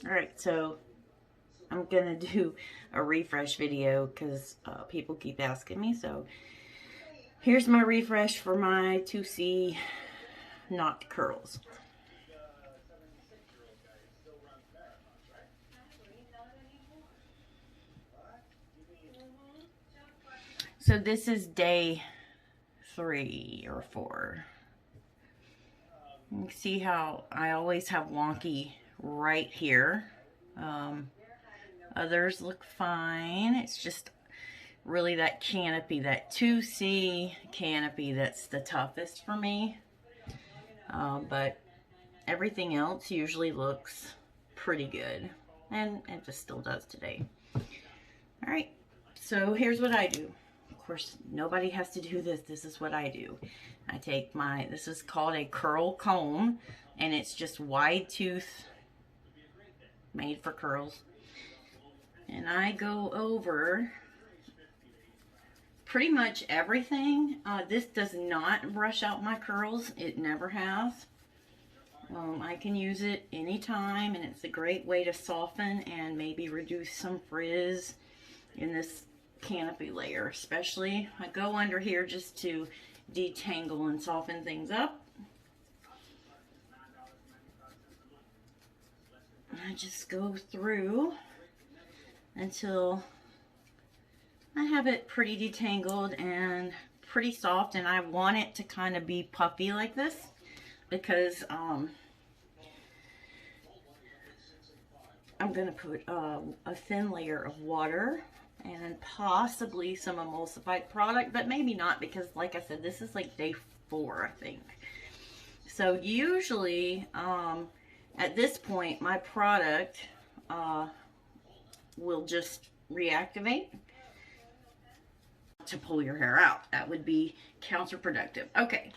Alright, so I'm gonna do a refresh video because people keep asking me. So here's my refresh for my 2C knot curls. So this is day 3 or 4. You can see how I always have wonky right here. Others look fine. It's just really that canopy, that 2C canopy, that's the toughest for me. But everything else usually looks pretty good. And it just still does today. Alright, so here's what I do. Of course, nobody has to do this. This is what I do. I take this is called a curl comb, and it's just wide tooth, made for curls. And I go over pretty much everything. This does not brush out my curls. It never has. I can use it anytime, and it's a great way to soften and maybe reduce some frizz in this canopy layer. Especially, I go under here just to detangle and soften things up. I just go through until I have it pretty detangled and pretty soft, and I want it to kind of be puffy like this because I'm going to put a thin layer of water and possibly some emulsified product, but maybe not, because like I said, this is like day 4, I think. So usually at this point my product will just reactivate to pull your hair out. That would be counterproductive. Okay,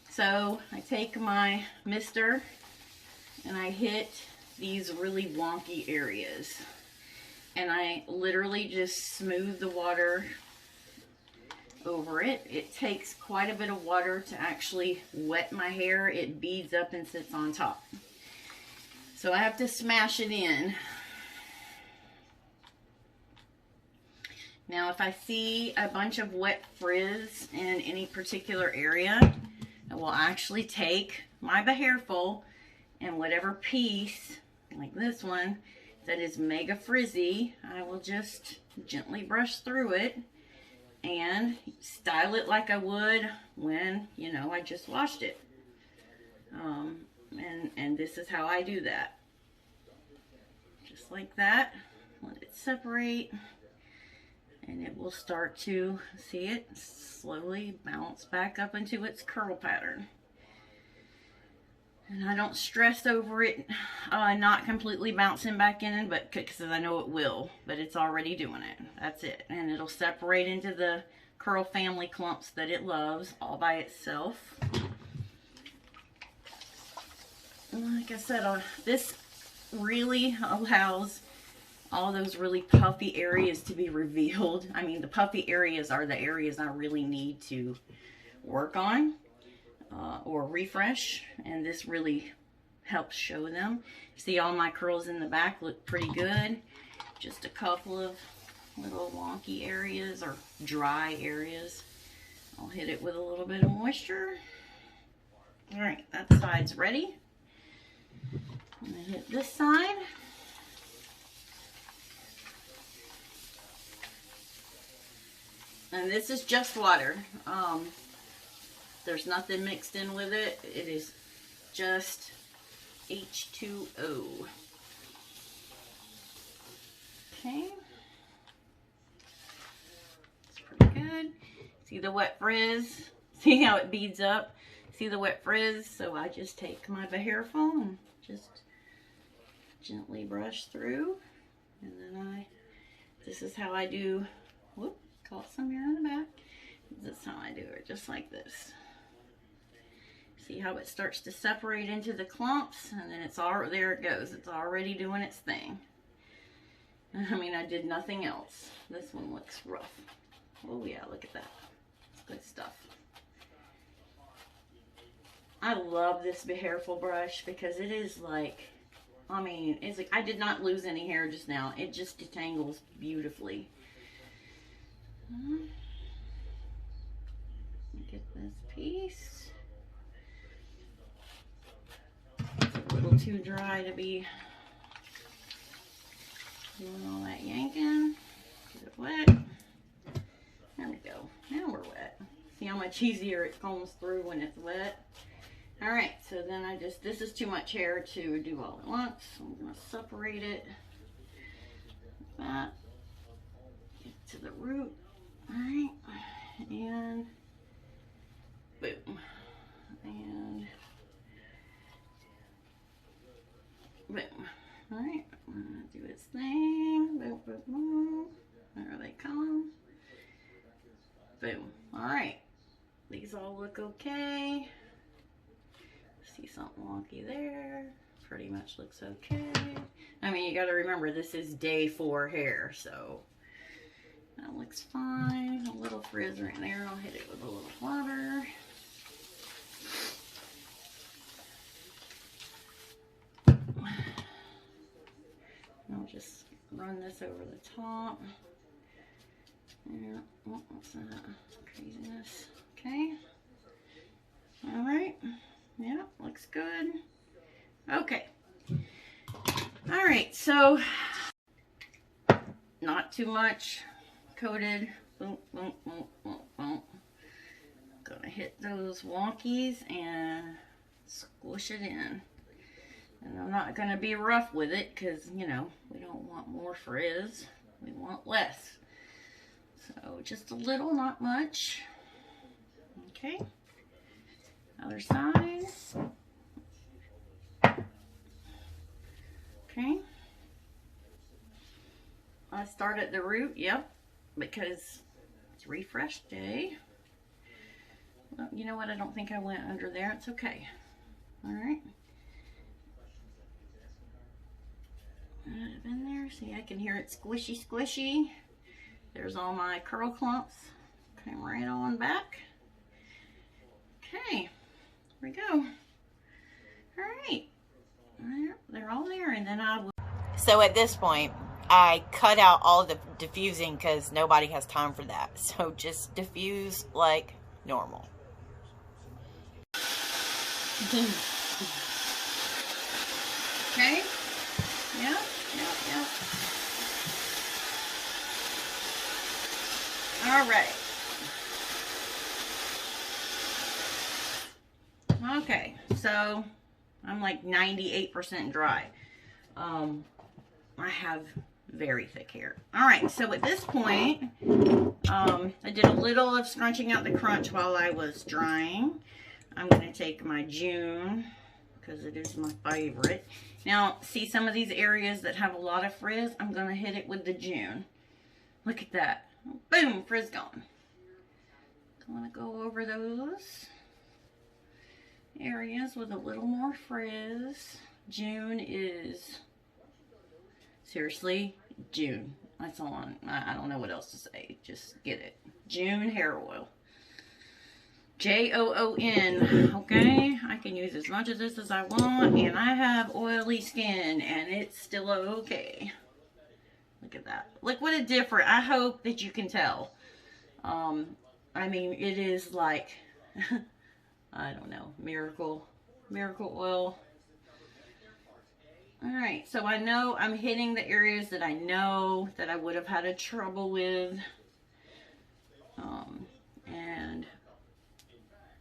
so I take my mister and I hit these really wonky areas, and I literally just smooth the water over it. It takes quite a bit of water to actually wet my hair. It beads up and sits on top, so I have to smash it in. Now, if I see a bunch of wet frizz in any particular area, I will actually take my behairful and whatever piece, like this one, that is mega frizzy, I will just gently brush through it and style it like I would when, you know, I just washed it. And this is how I do that. Just like that. Let it separate. And it will start to, see it, slowly bounce back up into its curl pattern. And I don't stress over it not completely bouncing back in, but because I know it will, but it's already doing it. That's it. And it'll separate into the curl family clumps that it loves all by itself. And like I said, this really allows all those really puffy areas to be revealed. I mean, the puffy areas are the areas I really need to work on or refresh, and this really helps show them. See, all my curls in the back look pretty good. Just a couple of little wonky areas or dry areas. I'll hit it with a little bit of moisture. All right, that side's ready. I'm gonna hit this side. And this is just water. There's nothing mixed in with it. It is just H2O. Okay. It's pretty good. See the wet frizz? See how it beads up? See the wet frizz? So I just take my behairful and just gently brush through. And then this is how I do, whoop, caught some hair in the back. This is how I do it, just like this. See how it starts to separate into the clumps, and then it's all, there it goes. It's already doing its thing. I mean, I did nothing else. This one looks rough. Oh yeah, look at that. It's good stuff. I love this behairful brush because it is like I mean, it's like I did not lose any hair just now. It just detangles beautifully. Get this piece. It's a little too dry to be doing all that yanking. Get it wet. There we go. Now we're wet. See how much easier it combs through when it's wet. All right, so then this is too much hair to do all at once. So I'm gonna separate it like that. Get to the root. All right, and boom, and boom. All right, I'm gonna do its thing. Boom, boom, boom. There they come. Boom. All right, these all look okay. See something wonky there. Pretty much looks okay. I mean, you got to remember this is day 4 hair, so that looks fine. A little frizz right there. I'll hit it with a little water. I'll just run this over the top. Yeah, oh, what's that? Craziness. Okay. All right. Yeah, looks good. Okay. All right, so not too much coated. Boom, boom, boom, boom, boom. Gonna hit those wonkies and squish it in. And I'm not gonna be rough with it because, you know, we don't want more frizz. We want less. So just a little, not much. Okay. Other side. Okay. I start at the root, yep, because it's refresh day. Well, you know what? I don't think I went under there. It's okay. All right. In there. See, I can hear it squishy, squishy. There's all my curl clumps. Come right on back. Okay. Here we go. All right. They're all there, and then I will. So at this point, I cut out all the diffusing because nobody has time for that. So just diffuse like normal. Okay. Yeah. All right. Okay, so I'm like 98% dry. I have very thick hair. All right, so at this point, I did a little of scrunching out the crunch while I was drying. I'm going to take my Joon, because it is my favorite. Now, see some of these areas that have a lot of frizz? I'm going to hit it with the Joon. Look at that. Boom, frizz gone. I'm going to go over those areas with a little more frizz. Joon is seriously Joon. That's all. I don't know what else to say. Just get it. Joon hair oil. Joon. Okay, I can use as much of this as I want, and I have oily skin, and it's still okay. Look at that. Look what a difference. I hope that you can tell. I mean, it is like I don't know, miracle oil. All right, so I know I'm hitting the areas that I know that I would have had a trouble with. And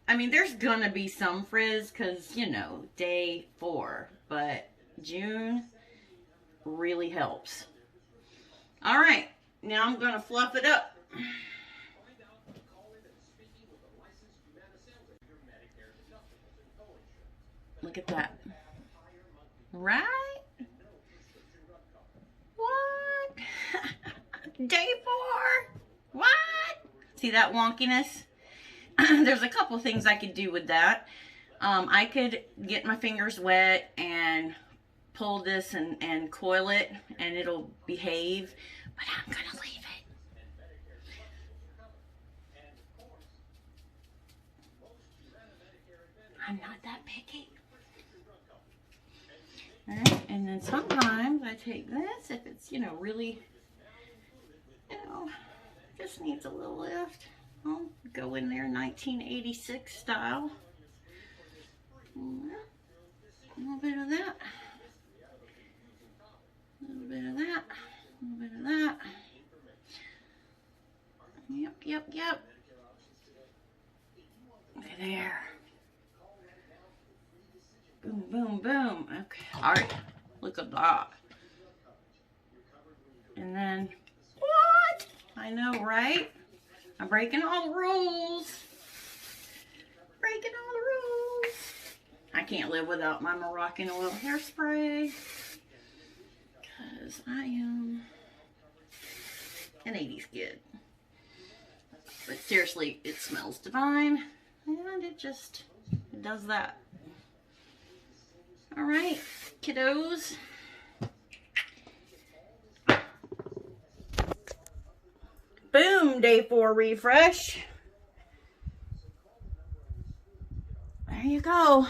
I mean, there's gonna be some frizz because, you know, day 4, but Joon really helps. All right, now I'm gonna fluff it up. Look at that. Right? What? Day 4? What? See that wonkiness? There's a couple things I could do with that. I could get my fingers wet and pull this and coil it, and it'll behave, but I'm gonna leave it. I'm not that picky. All right, And then sometimes I take this if it's, you know, really, you know, just needs a little lift. I'll go in there 1986 style. A little bit of that. A little bit of that. A little bit of that. Yep, yep, yep. Okay, there. Boom, boom, boom. Okay, all right. Look at that. And then, what? I know, right? I'm breaking all the rules. Breaking all the rules. I can't live without my Moroccan oil hairspray. Because I am an 80s kid. But seriously, it smells divine. And it does that. All right, kiddos. Boom, day 4 refresh. There you go.